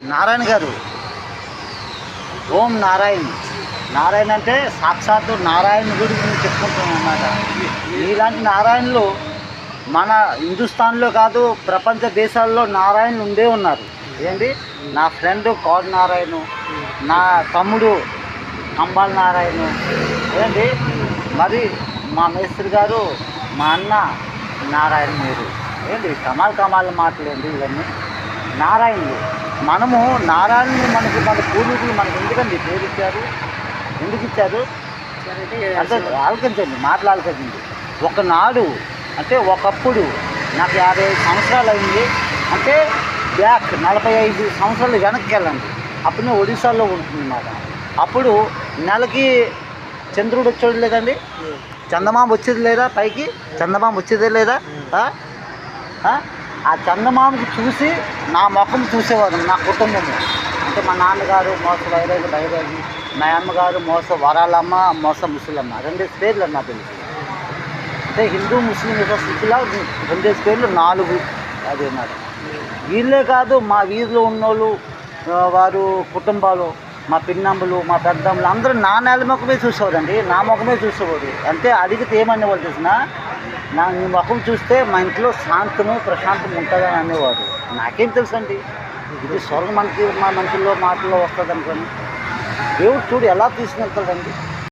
నారాయణ గారు ఓం నారాయణ. నారాయణ అంటే సాక్షాత్తు నారాయణ గురించి నేను చెప్పుకుంటున్నాను అన్నమాట. ఇలాంటి నారాయణలు మన హిందుస్థాన్లో కాదు ప్రపంచ దేశాల్లో నారాయణలు ఉండే ఉన్నారు. ఏంటి, నా ఫ్రెండ్ కోడ్ నారాయణ, నా తమ్ముడు కంబాల్ నారాయణ, ఏంటి మరి మా మేస్త్రి గారు, మా అన్న నారాయణ. మీరు ఏంటి కమాల్ మాటలేండి ఇవన్నీ నారాయణులు. మనము నారాయణుని మన పూర్వీకులు మనకు ఎందుకండి పేరు ఇచ్చారు, ఎందుకు ఇచ్చారు అంటే ఆలోచించండి, ఆలోచించండి. ఒకనాడు అంటే ఒకప్పుడు నాకు 55 సంవత్సరాలు అయింది అంటే బ్యాక్ 45 సంవత్సరాలు వెనక్కి వెళ్ళండి. అప్పుడు నేను ఒడిశాలో ఉంటుందన్నమాట. అప్పుడు నెలకి చంద్రుడు వచ్చేది లేదండి, చందమామ వచ్చేది లేదా, పైకి చందమామ వచ్చేదే లేదా. ఆ చందమామకు చూసి నా ముఖం చూసేవారు నా కుటుంబము. అంటే మా నాన్నగారు మోస బైరాగి, మా అమ్మగారు మోస వరాలమ్మ, మోస ముసలమ్మ, 2 పేర్లు నాకు తెలుసు. అంటే హిందూ ముస్లిం స్థితిలో 2 పేర్లు 4 అది అన్నారు. వీళ్ళే కాదు, మా వీధిలో ఉన్నోళ్ళు వారు కుటుంబాలు, మా పిన్నమ్మలు, మా పెద్దమ్మలు అందరూ నా నెల ముఖమే చూసేవారండి, నా ముఖమే చూసేవారు. అంటే అడిగితే ఏమనేవాళ్ళు తెలిసిన, నీ ముఖం చూస్తే మా ఇంట్లో శాంతము ప్రశాంతం ఉంటుందని అనేవారు. నాకేం తెలుసు అండి, ఇది స్వర్గం మనకి మా మనుషుల్లో మాటల్లో వస్తుంది అనుకోని. దేవుడు చూడు ఎలా తీసుకెళ్తాడండి.